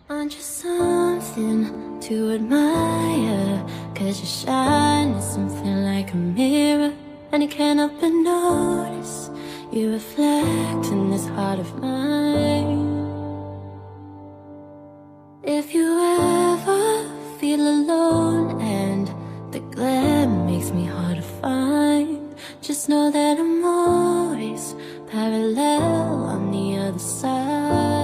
Aren't you something to admire? 'Cause your shine is something like a mirror, and I can't help but notice you reflect in this heart of mine. If you ever feel alone and the glare makes me hard to find, just know that I'm always parallel on the other side.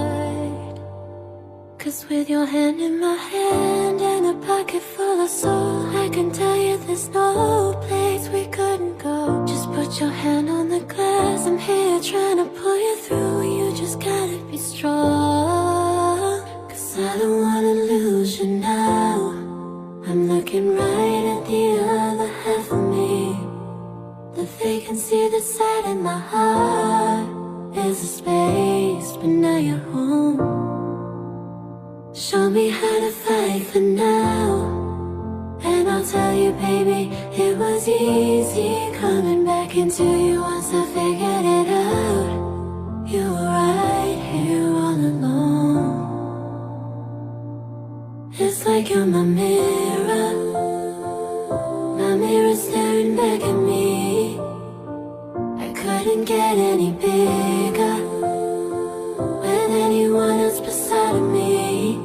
'Cause with your hand in my hand and a pocket full of soul, I can tell you there's no place we couldn't go. Just put your hand on the glass, I'm here trying to pull you through. You just gotta be strong, 'cause I don't wanna lose you now. I'm looking right at the other half of me. The vacancy that's sat in my heart is a space, but now you're home. Show me how to fight for now, and I'll tell you, baby, it was easy coming back into you once I figured it out. You were right here all along. It's like you're my mirror staring back at me. I couldn't get any bigger with anyone else beside of me.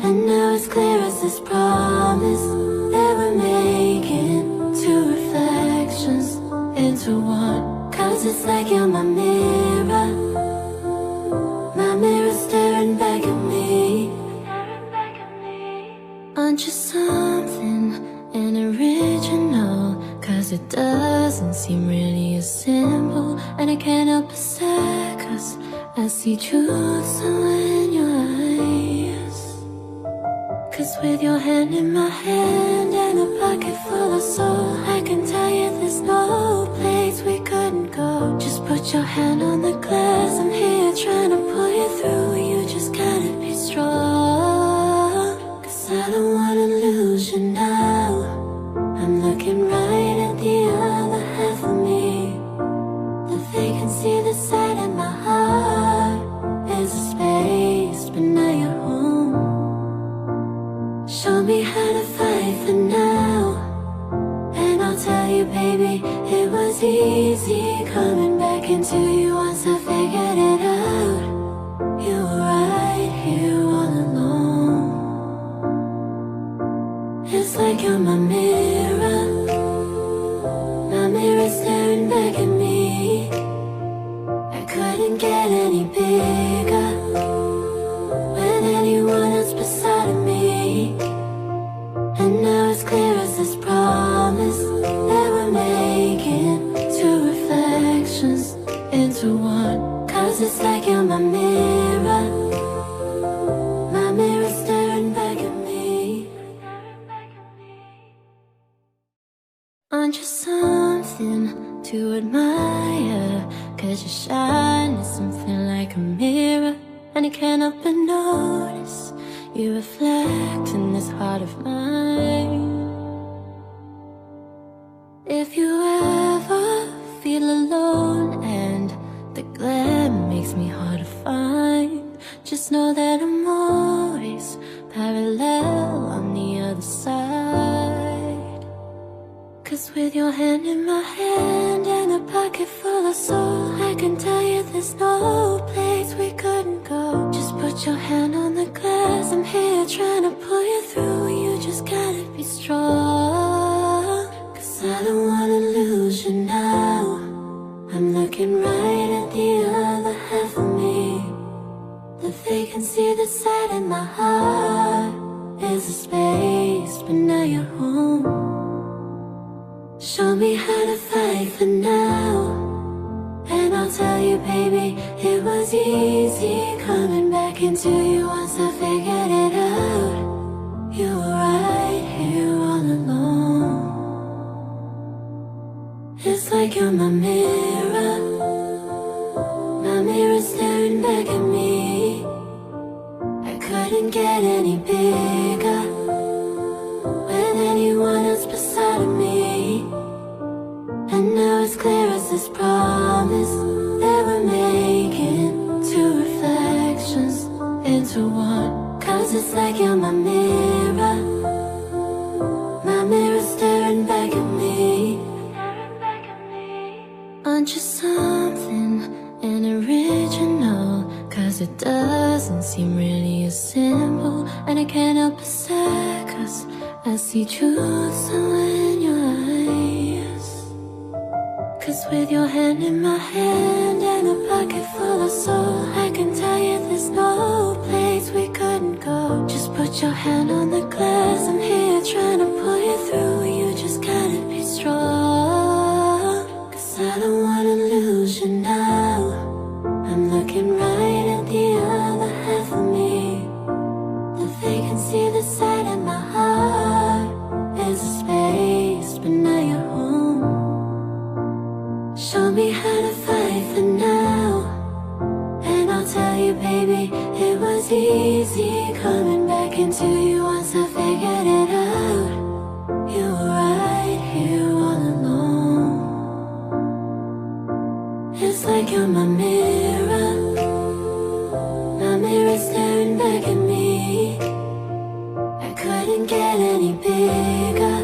And now it's clear as this promise that we're making two reflections into one. 'Cause it's like you're my mirror staring back at me. Aren't you something, an original? 'Cause it doesn't seem really as simple, and I can't help but say, 'cause I see truth somewhere in your eyes. 'Cause with your hand in my hand and a pocket full of soul, I can tell you there's no place we couldn't go. Just put your hand on the glass, I'm here trying to pull you through. You just gotta be strong, 'cause I don't wanna lose you now. I'm looking right at the other half of me. The vacancy that's sat in my heart is a space, but now you're home. Show me how to fight for now, and I'll tell you, baby, it was easy coming back into you once I figured it out. You were right here all along. It's like you're my mirror staring back at me. I couldn't get any bigger with anyone else beside of me. And now it's clear as this promise that we're making two reflections into one. 'Cause it's like you're my mirror staring back at me. Aren't you something to admire? 'Cause your shine is something like a mirror, and I can't help but notice you reflect in this heart of mine. If you ever feel alone and the glare makes me hard to find, just know that I'm always parallel on the other side. 'Cause with your hand in my hand and a pocket full of soul, I can tell you there's no place we couldn't go. Just put your hand on the glass, I'm here trying to pull you through. You just gotta be strong, 'cause I don't wanna lose you now. I'm looking right at the other half of me. The vacancy that's sat in my heart is a space, but now you're home. Show me how to fight for now, and I'll tell you, baby, it was easy coming back into you once I figured it out. You were right here all along. It's like you're my mirror staring back at me. I couldn't get any bigger with anyone else beside of me. And now it's clear as this promise that we're making two reflections into one. 'Cause it's like you're my mirror staring back at me. Aren't you something, an original? 'Cause it doesn't seem really as simple, and I can't help but say, 'cause I see truth somewhere in your eyes. 'Cause with your hand in my hand and a pocket full of soul, I can tell you there's no place we couldn't go. Just put your hand on the glass, I'm here trying to pull you through. You just gotta be strong, 'cause I don't wanna lose you now. I'm looking right at the other half of me. The vacancy that's side in my heart is a space, but now you're home. Show me how to fight for now, and I'll tell you, baby, it was easy coming back into you once I figured it out. You were right here all alone. It's like you're my mirror staring back at me. I couldn't get any bigger.